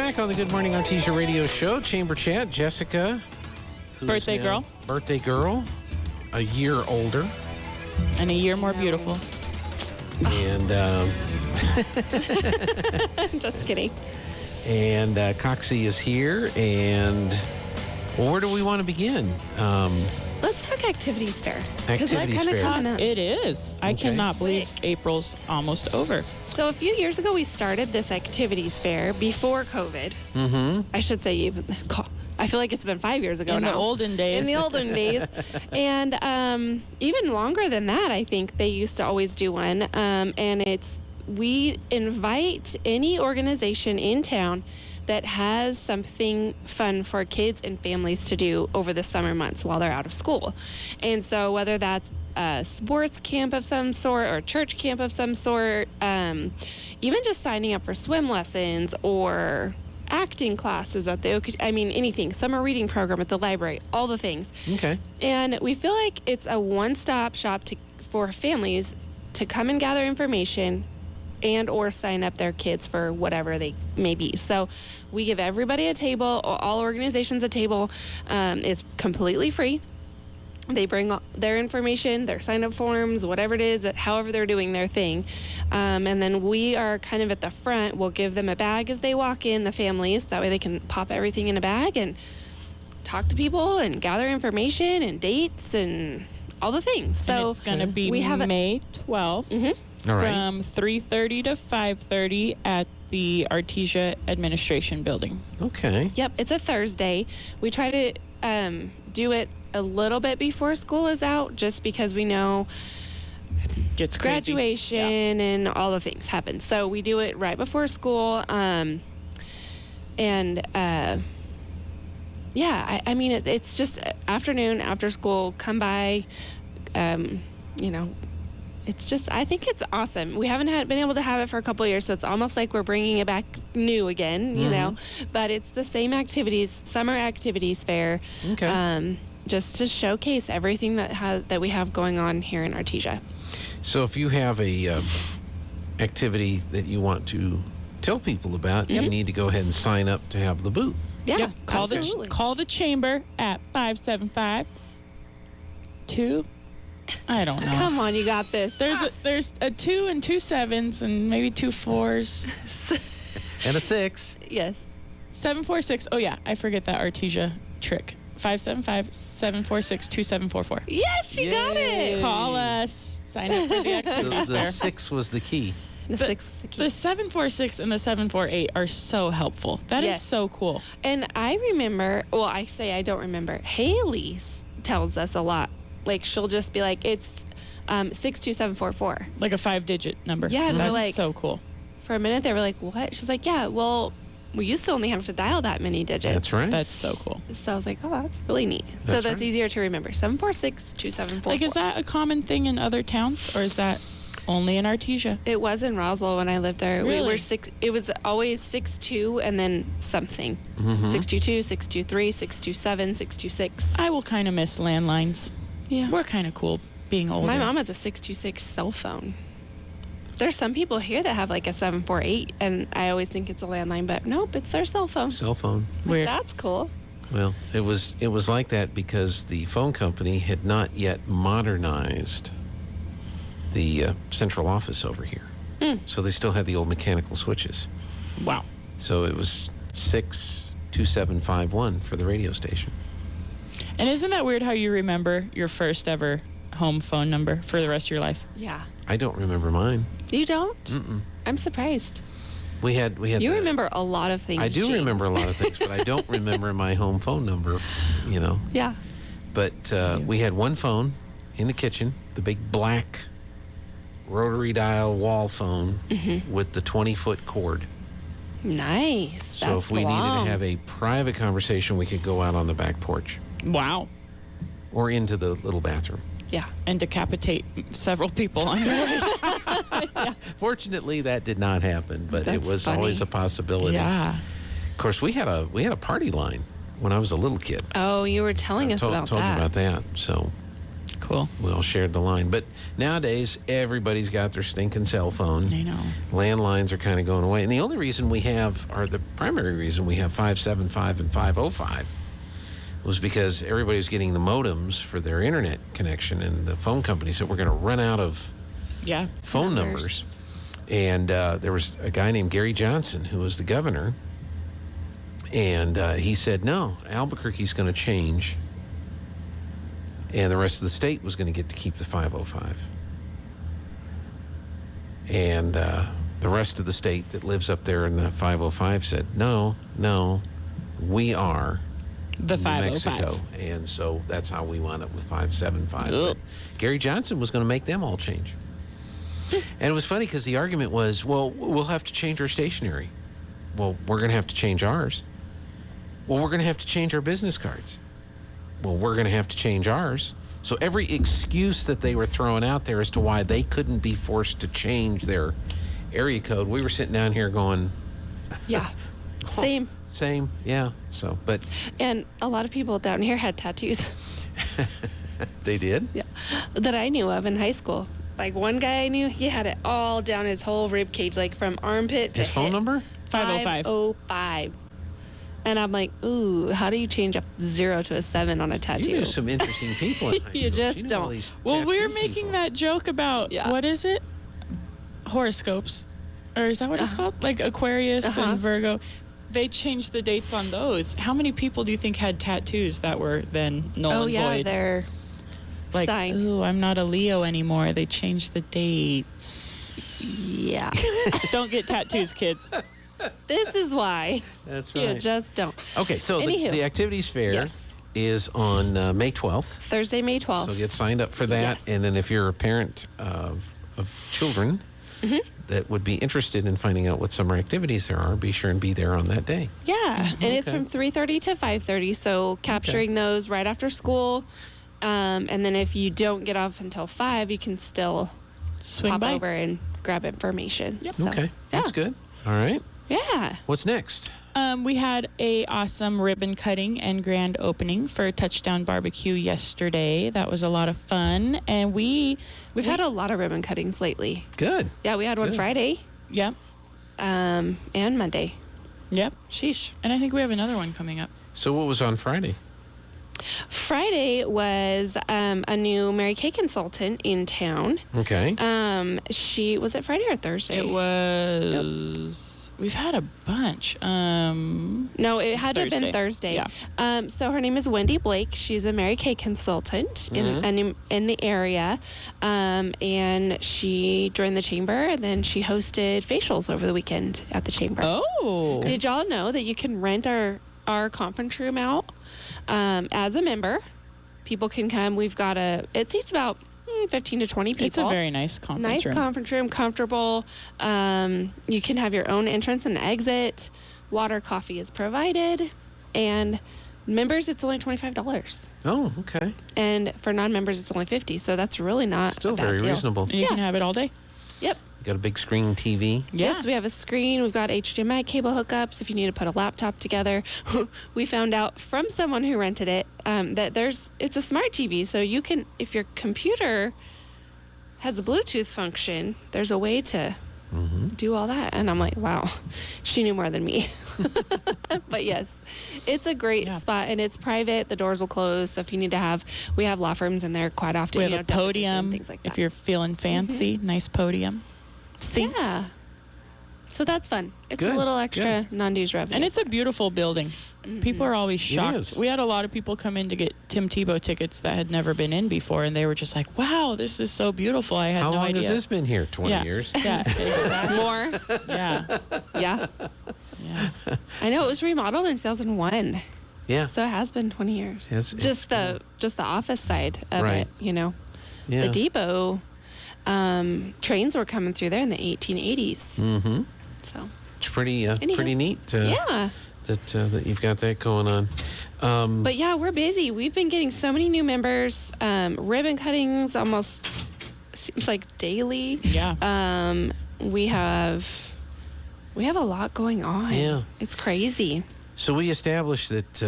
back on the Good Morning Artesia radio show. Chamber Chat. Jessica. Birthday girl. Birthday girl. A year older. And a year more beautiful. And Just kidding. And Coxi is here. And where do we want to begin? Let's talk activities fair. Activities fair. It is. I cannot believe April's almost over. So a few years ago, we started this activities fair before COVID. Mm-hmm. I should say even. I feel like it's been 5 years ago In now. the olden days. In the olden days. And even longer than that, I think they used to always do one. And we invite any organization in town that has something fun for kids and families to do over the summer months while they're out of school. And so whether that's a sports camp of some sort or church camp of some sort, even just signing up for swim lessons or acting classes at anything, summer reading program at the library, all the things. Okay. And we feel like it's a one-stop shop for families to come and gather information and or sign up their kids for whatever they may be. So we give everybody a table, all organizations a table. It's completely free. They bring their information, their sign-up forms, whatever it is, however they're doing their thing. And then we are kind of at the front. We'll give them a bag as they walk in, the families. That way they can pop everything in a bag and talk to people and gather information and dates and all the things. So and it's going to be May 12th. Mm-hmm. All right. From 3:30 to 5:30 at the Artesia Administration Building. Okay. Yep, it's a Thursday. We try to do it a little bit before school is out, just because we know Gets graduation and all the things happen. So we do it right before school. It's just afternoon, after school, come by, It's just, I think it's awesome. We haven't been able to have it for a couple of years, so it's almost like we're bringing it back new again, you know. But it's the same activities, summer activities fair, just to showcase everything that we have going on here in Artesia. So if you have a activity that you want to tell people about, you need to go ahead and sign up to have the booth. Yeah, yep. Call the chamber at 575-2. I don't know. Come on, you got this. There's a 2 and 2 7s and maybe 2 4s. And a 6. Yes. 746. Oh, yeah. I forget that Artesia trick. 575-746-2744. Yes, you got it. Call us. Sign up for the activities. The 6 was the key. The 6 is the key. The 746 and the 748 are so helpful. That is so cool. And I remember, I don't remember. Haley tells us a lot. Like, she'll just be like, it's 62744. Like a 5-digit number. Yeah, and that's we're like, so cool. For a minute, they were like, what? She's like, yeah, well, we used to only have to dial that many digits. That's right. That's so cool. So I was like, oh, that's really neat. That's right. easier to remember. 746-2744. Like, is that a common thing in other towns, or is that only in Artesia? It was in Roswell when I lived there. Really? We were it was always 62 and then something. 622, 623, 627, 626. I will kind of miss landlines. Yeah. We're kind of cool being older. My mom has a 626 cell phone. There's some people here that have like a 748, and I always think it's a landline, but nope, it's their cell phone. Cell phone. Weird. That's cool. Well, it was like that because the phone company had not yet modernized the central office over here. So they still had the old mechanical switches. Wow. So it was 62751 for the radio station. And isn't that weird how you remember your first ever home phone number for the rest of your life? Yeah. I don't remember mine. You don't? Mm-mm. I'm surprised. We had. You remember a lot of things. I do remember a lot of things, but I don't remember my home phone number, you know. Yeah. But we had one phone in the kitchen, the big black rotary dial wall phone with the 20-foot cord. Nice. So That's if we needed long. to have a private conversation, we could go out on the back porch Wow. or into the little bathroom. Yeah. And decapitate several people on your way. Fortunately, that did not happen, but it That's was funny. always a possibility. Yeah. Of course, we had a party line when I was a little kid. Oh, you were telling us about told that. you about that. So Cool. We all shared the line. But nowadays, everybody's got their stinking cell phone. I know. Landlines are kind of going away. And the only reason we have, or the primary reason we have 575 and 505 was because everybody was getting the modems for their internet connection, and the phone company said we're going to run out of Yeah. phone numbers. And there was a guy named Gary Johnson who was the governor, and he said, no, Albuquerque's going to change, and the rest of the state was going to get to keep the 505. And the rest of the state that lives up there in the 505 said, no, we are The New 505. Mexico. And so that's how we wound up with 575. Ugh. But Gary Johnson was going to make them all change. And it was funny because the argument was, well, we'll have to change our stationery. Well, we're going to have to change ours. Well, we're going to have to change our business cards. Well, we're going to have to change ours. So every excuse that they were throwing out there as to why they couldn't be forced to change their area code, we were sitting down here going, Yeah. Same. same, yeah. So, but And a lot of people down here had tattoos. they did. Yeah. That I knew of in high school. Like one guy I knew, he had it all down his whole rib cage, like from armpit to His phone hip. number? 505. 505. And I'm like, ooh, how do you change a 0 to a 7 on a tattoo? You knew some interesting people in high You school. just knew all don't. these Well, we were tattoo making people. that joke about, Yeah. what is it? Horoscopes. Or is that what it's called? Like Aquarius and Virgo. They changed the dates on those. How many people do you think had tattoos that were then null Oh, and yeah, void? their Like, sign. ooh, I'm not a Leo anymore. They changed the dates. Yeah. Don't get tattoos, kids. This is why That's you right. just don't. Okay, so Anywho. the Activities Fair Yes. is on May 12th. Thursday, May 12th. So get signed up for that. Yes. And then if you're a parent of children Mm-hmm. that would be interested in finding out what summer activities there are, be sure and be there on that day. Yeah, and it's Okay. from 3:30 to 5:30. So capturing those right after school, and then if you don't get off until 5, you can still Swing pop by. over and grab information. Yep. So, Okay, that's yeah. good. All right. Yeah. What's next? We had a awesome ribbon cutting and grand opening for Touchdown Barbecue yesterday. That was a lot of fun, and we've We've had a lot of ribbon cuttings lately. Good. Yeah, we had one Good. Friday, Yep, and Monday. yep, Sheesh. and I think we have another one coming up. So what was on Friday? Friday was a new Mary Kay consultant in town. Okay. She was it Friday or Thursday? It was. We've had a bunch. No, it had to have been Thursday. Yeah. So her name is Wendy Blake. She's a Mary Kay consultant in the area, and she joined the chamber. And then she hosted facials over the weekend at the chamber. Oh. Did y'all know that you can rent our conference room out as a member? People can come. We've got it seats about 15 to 20 people. It's a very nice conference Nice room. conference room, comfortable. You can have your own entrance and exit. Water, coffee is provided. And members, it's only $25. Oh, okay. And for non-members, it's only $50. So that's really not Still a bad very deal. reasonable. And you Yeah. can have it all day. Yep. You got a big screen TV. Yes, we have a screen. We've got HDMI cable hookups if you need to put a laptop together. We found out from someone who rented it that it's a smart TV, so you can, if your computer has a Bluetooth function, there's a way to do all that. And I'm like, wow, she knew more than me. But yes, it's a great spot, and it's private. The doors will close, so if you need to we have law firms in there quite often. We have you know, a deposition, podium things like that. if you're feeling fancy. Nice podium. Sink. Yeah. So that's fun. It's Good, a little extra non-dues revenue. And it's a beautiful building. People are always shocked. is. We had a lot of people come in to get Tim Tebow tickets that had never been in before, and they were just like, wow, this is so beautiful. I had How no long idea. has this been here? 20 yeah. years? Yeah, exactly. more. Yeah, Yeah. yeah. I know it was remodeled in 2001, Yeah. so it has been 20 years. It's just the office side of Right. it, you know. Yeah. The depot trains were coming through there in the 1880s. Mm-hmm. So It's pretty Anyhow. pretty neat yeah, that you've got that going on. but yeah, we're busy. We've been getting so many new members. Ribbon cuttings almost seems like daily. Yeah. We have a lot going on. Yeah. It's crazy. So we established that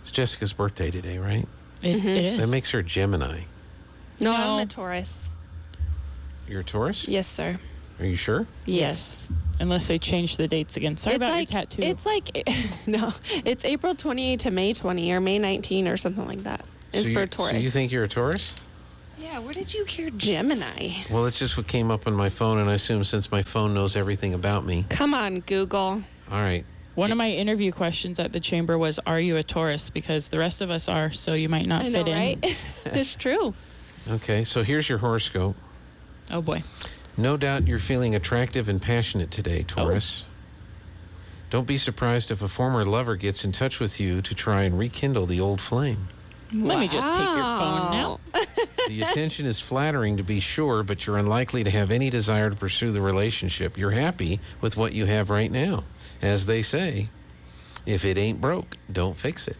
it's Jessica's birthday today, right? It is. That makes her Gemini. No, No. I'm a Taurus. You're a Taurus? Yes, sir. Are you sure? Yes. Unless they change the dates again. Sorry It's about like, your tattoo. It's like, no, it's April 28 to May 20 or May 19 or something like that. It's for Taurus. So you think you're a Taurus? Yeah, where did you hear Gemini? Well, it's just what came up on my phone, and I assume since my phone knows everything about me. Come on, Google. All right. One of my interview questions at the chamber was, "Are you a Taurus?" Because the rest of us are, so you might not I know, fit in. right? It's true. Okay, so here's your horoscope. Oh boy. No doubt you're feeling attractive and passionate today, Taurus. Don't be surprised if a former lover gets in touch with you to try and rekindle the old flame. Let me just take your phone now. The attention is flattering, to be sure, but you're unlikely to have any desire to pursue the relationship. You're happy with what you have right now. As they say, if it ain't broke, don't fix it.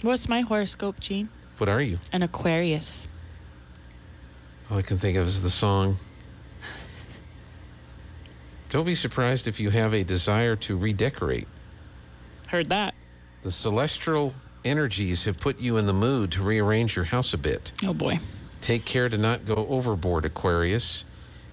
What's my horoscope, Gene? What are you? An Aquarius. All I can think of is the song. Don't be surprised if you have a desire to redecorate. Heard that. The celestial energies have put you in the mood to rearrange your house a bit. Oh boy. Take care to not go overboard, Aquarius.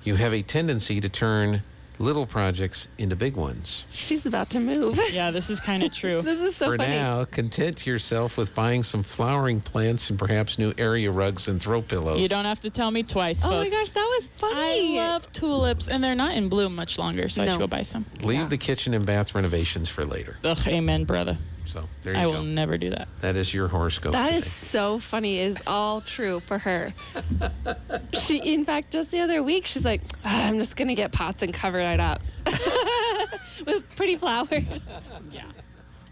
You have a tendency to turn little projects into big ones. She's about to move. Yeah, this is kind of true. This is so For funny. now, content yourself with buying some flowering plants and perhaps new area rugs and throw pillows. You don't have to tell me twice, Oh folks. my gosh, that was funny. I love tulips, and they're not in bloom much longer, so I No. should go buy some. Leave Yeah. the kitchen and bath renovations for later. Ugh, amen, brother. So there you I go. will never do that. That is your horoscope That today. is so funny. Is all true for her. She, in fact, just the other week, she's like, I'm just gonna get pots and cover it up with pretty flowers. Yeah.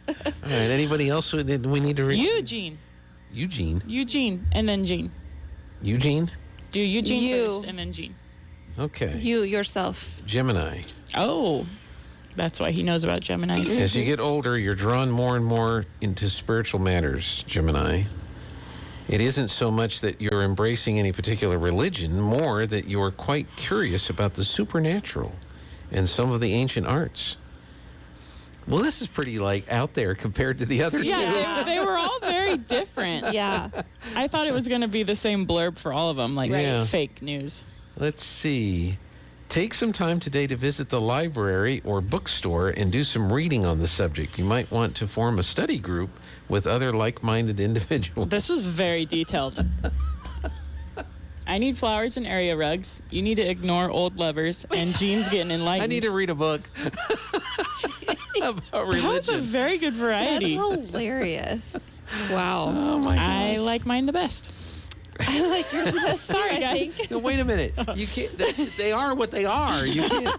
All right. Anybody else we need to read? Eugene. Eugene. And then Gene. Eugene? Do Eugene You. first, and then Gene. Okay. You yourself. Gemini. Oh, that's why he knows about Geminis. As you get older, you're drawn more and more into spiritual matters, Gemini. It isn't so much that you're embracing any particular religion, more that you're quite curious about the supernatural and some of the ancient arts. Well, this is pretty, out there compared to the other two. Yeah, they were all very different. Yeah. I thought it was going to be the same blurb for all of them, like Yeah. fake news. Let's see. Take some time today to visit the library or bookstore and do some reading on the subject. You might want to form a study group with other like-minded individuals. This was very detailed. I need flowers and area rugs. You need to ignore old lovers, and Gene's getting enlightened. I need to read a book about That was a religion. very good That's variety. hilarious. Wow. Oh, my I gosh. like mine the best. I like yours best. Sorry, I guys. think. No, wait a minute. You can't. They are what they are. You can't.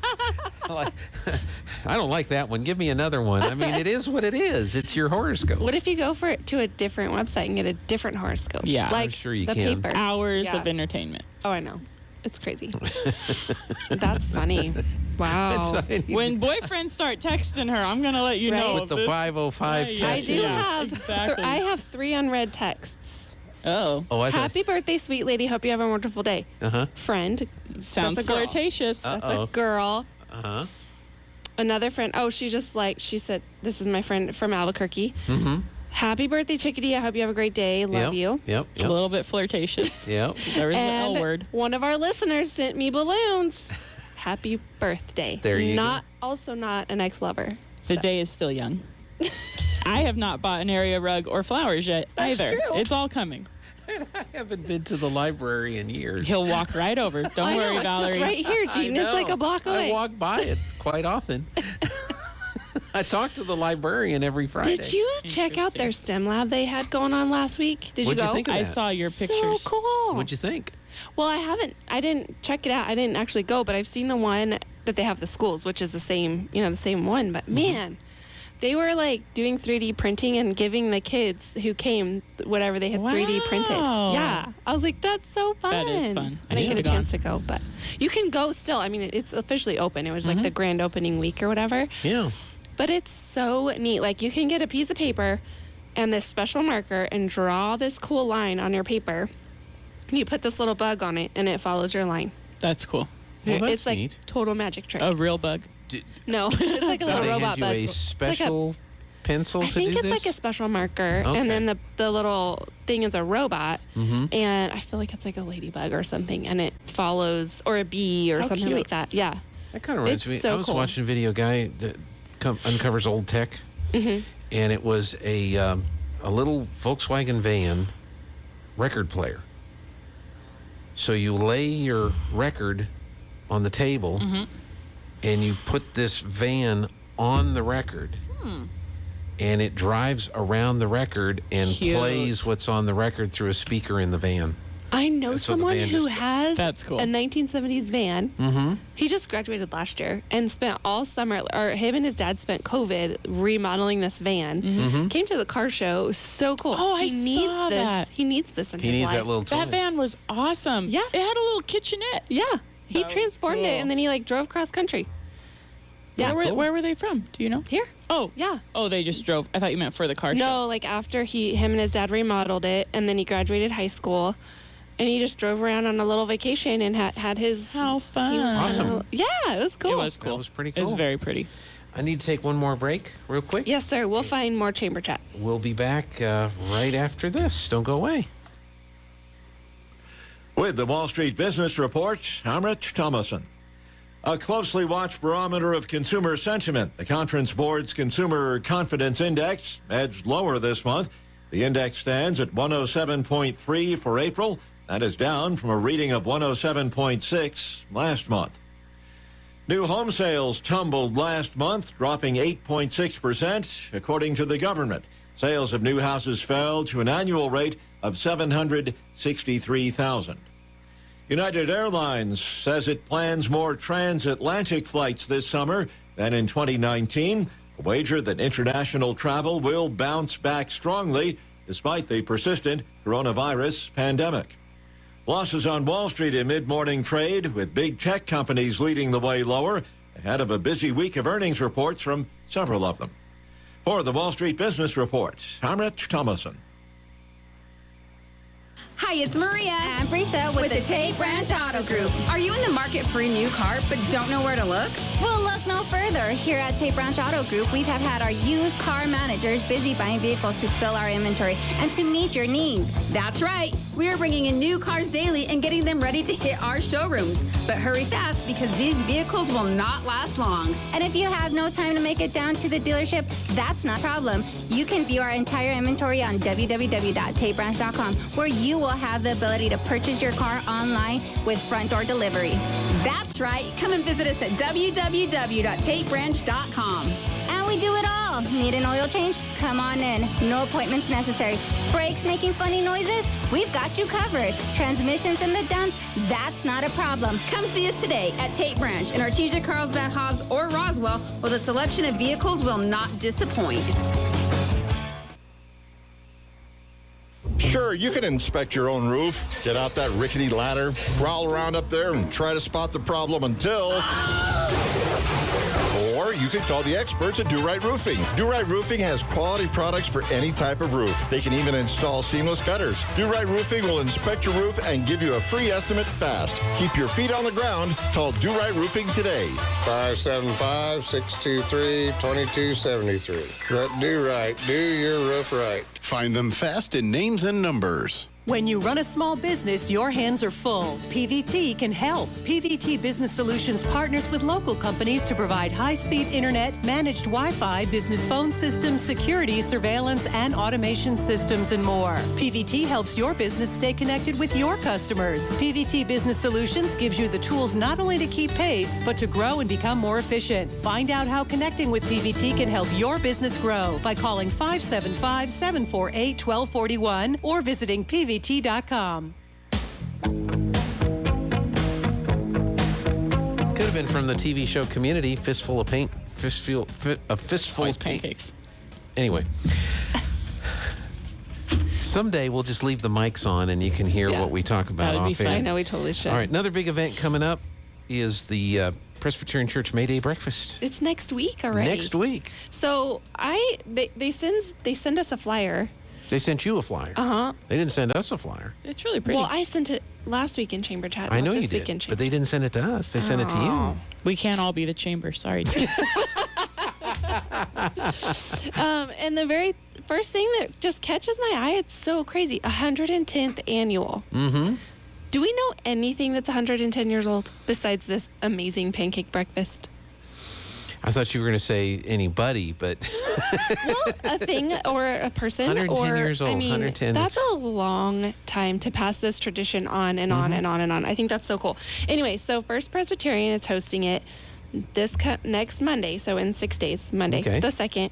I don't like that one. Give me another one. I mean, it is what it is. It's your horoscope. What if you go to a different website and get a different horoscope? Yeah. I'm like sure you the can. paper. Hours Yeah. of entertainment. Oh, I know. It's crazy. That's funny. Wow. When boyfriends start texting her, I'm going to let you Right. know. with the this- 505 Right, tattoo. I do Yeah, have. exactly. I have 3 unread texts. Oh, Oh, I thought. Happy birthday, sweet lady. Hope you have a wonderful day. Uh-huh. Friend. sounds That's a girl. flirtatious. That's Uh-oh. a girl. Uh-huh. Another friend. Oh, she said, this is my friend from Albuquerque. Mm-hmm. Happy birthday, chickadee. I hope you have a great day. Love you. Yep. A little bit flirtatious. Yep. There was the L And word. one of our listeners sent me balloons. Happy birthday. There you go. Also not an ex-lover. The day is still young. I have not bought an area rug or flowers yet That's either. true. It's all coming. I haven't been to the library in years. He'll walk right over. Don't I worry, know, it's Valerie. just right here, I Gene. It's like know. a block away. I walk by it quite often. I talk to the librarian every Friday. Did you check out their STEM lab they had going on last week? Did What'd you you go? think of I that? saw your pictures. So cool. What'd you think? Well, I didn't check it out. I didn't actually go, but I've seen the one that they have the schools, which is the same one. But man, they were doing 3D printing and giving the kids who came whatever they had 3D printed. Wow. Yeah. I was like, that's so fun. That is fun. I didn't Yeah. get a chance to go, but you can go still. I mean, it's officially open. It was like the grand opening week or whatever. Yeah. But it's so neat. You can get a piece of paper and this special marker and draw this cool line on your paper. You put this little bug on it and it follows your line. That's cool. Well, that's it's like neat. total magic trick. A real bug. No, it's like a Now little they robot hand you bug. a It's special pencil I to think do it's this? like a special marker, Okay. and then the little thing is a robot, and I feel like it's like a ladybug or something, and it follows, or a bee or How something cute. like that. Yeah. That kind of reminds It's me. so I was cool. watching a video guy that uncovers old tech, and it was a little Volkswagen van record player. So you lay your record on the table, and you put this van on the record, and it drives around the record and Cute. plays what's on the record through a speaker in the van. I know So the someone van who just- has That's cool. a 1970s van. Mm-hmm. He just graduated last year and spent all summer, or him and his dad spent COVID remodeling this van. Came to the car show. It was so cool. Oh, I he needs saw this. that. He needs this in He his needs life. that little toy. That van was awesome. Yeah. It had a little kitchenette. Yeah. He That was transformed it cool. and then he like drove cross country. Yeah. Where, cool. where were they from? Do you know? Here. Oh, Yeah. Oh, they just drove. I thought you meant for the car show. No, like after him and his dad remodeled it, and then he graduated high school, and he just drove around on a little vacation and had his. How he fun. was Awesome. Yeah, it was cool. It was cool. That was pretty It was cool. very pretty. I need to take one more break real quick. Yes, sir. We'll find more chamber chat. We'll be back right after this. Don't go away. With the Wall Street Business Report, I'm Rich Thomason. A closely watched barometer of consumer sentiment, the Conference Board's Consumer Confidence Index, edged lower this month. The index stands at 107.3 for April. That is down from a reading of 107.6 last month. New home sales tumbled last month, dropping 8.6%, according to the government. Sales of new houses fell to an annual rate of 763,000. United Airlines says it plans more transatlantic flights this summer than in 2019, a wager that international travel will bounce back strongly despite the persistent coronavirus pandemic. Losses on Wall Street in mid-morning trade, with big tech companies leading the way lower ahead of a busy week of earnings reports from several of them. For the Wall Street Business Report, I'm Rich Thomason. Hi, it's Maria. And Brisa with the Tate Branch Auto Group. Are you in the market for a new car but don't know where to look? We'll look no further. Here at Tate Branch Auto Group, we have had our used car managers busy buying vehicles to fill our inventory and to meet your needs. That's right. We are bringing in new cars daily and getting them ready to hit our showrooms. But hurry fast because these vehicles will not last long. And if you have no time to make it down to the dealership, that's not a problem. You can view our entire inventory on www.tatebranch.com, where you will have the ability to purchase your car online with front door delivery. That's right. Come and visit us at www.tatebranch.com. And we do it all. Need an oil change? Come on in. No appointments necessary. Brakes making funny noises? We've got you covered. Transmissions in the dumps? That's not a problem. Come see us today at Tate Branch in Artesia, Carlsbad, Hobbs, or Roswell, where the selection of vehicles will not disappoint. Sure, you can inspect your own roof, get out that rickety ladder, crawl around up there and try to spot the problem until... Or you could call the experts at Do Right Roofing. Do Right Roofing has quality products for any type of roof. They can even install seamless gutters. Do Right Roofing will inspect your roof and give you a free estimate fast. Keep your feet on the ground. Call Do Right Roofing today. 575-623-2273. Let Do Right do your roof right. Find them fast in names and numbers. When you run a small business, your hands are full. PVT can help. PVT Business Solutions partners with local companies to provide high-speed internet, managed Wi-Fi, business phone systems, security, surveillance, and automation systems, and more. PVT helps your business stay connected with your customers. PVT Business Solutions gives you the tools not only to keep pace, but to grow and become more efficient. Find out how connecting with PVT can help your business grow by calling 575-748-1241 or visiting PVT.com. Could have been from the TV show Community, Fistful of Paint, a fistful Always of paint. pancakes. Anyway. Someday we'll just leave the mics on and you can hear Yeah. what we talk about That'd be off fun. air. I know we totally should. All right, another big event coming up is the Presbyterian Church May Day Breakfast. It's next week already. Next week. So they send us a flyer. They sent you a flyer. Uh-huh. They didn't send us a flyer. It's really pretty. Well, I sent it last week in Chamber Chat. I not know you this did, week in but Chamber. they didn't send it to us. They sent it to you. we can't all be the chamber. Sorry. And the very first thing that just catches my eye, it's so crazy, 110th annual. Mm-hmm. Do we know anything that's 110 years old besides this amazing pancake breakfast? I thought you were going to say anybody, but Well, a thing or a person. 110 or, years old, I mean, 110, That's that's- a long time to pass this tradition on and on and on and on. I think that's so cool. Anyway, so First Presbyterian is hosting it this next Monday, so in 6 days, Monday Okay. the 2nd,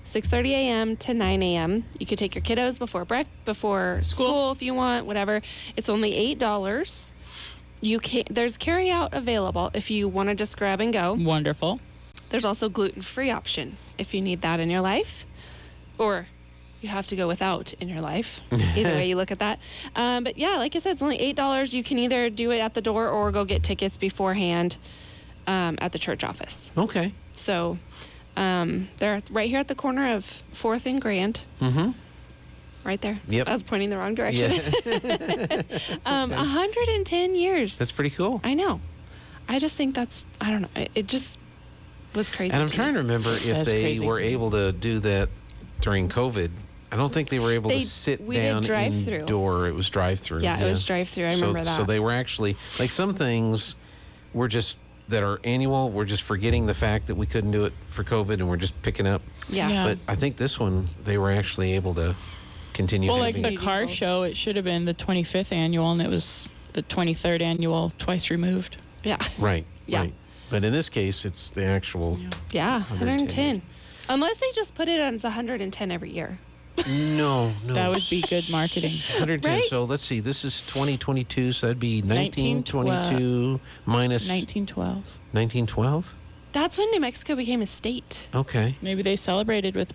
6:30 a.m. to 9 a.m. You could take your kiddos before school if you want, whatever. It's only $8. There's carry out available if you want to just grab and go. Wonderful. There's also gluten-free option if you need that in your life, or you have to go without in your life. Either way you look at that. But yeah, like I said, it's only $8. You can either do it at the door or go get tickets beforehand at the church office. okay. So they're right here at the corner of 4th and Grand. Mm-hmm. Right there. Yep. I was pointing the wrong direction. Yeah. 110 years. That's pretty cool. I know. I just think I don't know. It just was crazy. And I'm to trying me. to remember if That's they crazy. were able to do that during COVID. I don't think they were able to sit we did down drive-through. indoor. It was drive-through. Yeah, it was drive-through. I remember that. So they were actually, like some things were just, that are annual, we're just forgetting the fact that we couldn't do it for COVID and we're just picking up. Yeah. Yeah. But I think this one, they were actually able to continue Well, like having the car show, it should have been the 25th annual, and it was the 23rd annual, twice removed. Yeah. Right, Yeah. right. But in this case, it's the actual, Yeah, 110. 110. Unless they just put it as 110 every year. no. That would be good marketing. 110. Right? So let's see, this is 2022, so that'd be 1922 minus 1912. 1912? That's when New Mexico became a state. Okay. Maybe they celebrated with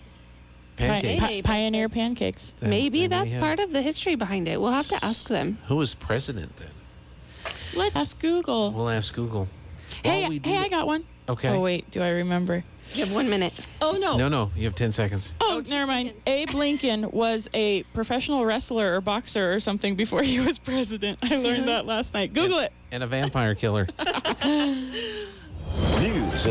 Pancakes. Mayday Pioneer breakfast. pancakes. That- Maybe they that's have. part of the history behind it. We'll have to ask them. Who was president then? Let's ask Google. We'll ask Google. While Hey, we do hey, that- I got one. Okay. Oh, wait, do I remember? You have 1 minute. Oh, no. No, you have 10 seconds. Oh, never mind. Abe Lincoln was a professional wrestler or boxer or something before he was president. I learned that last night. Google it. And a vampire killer. News.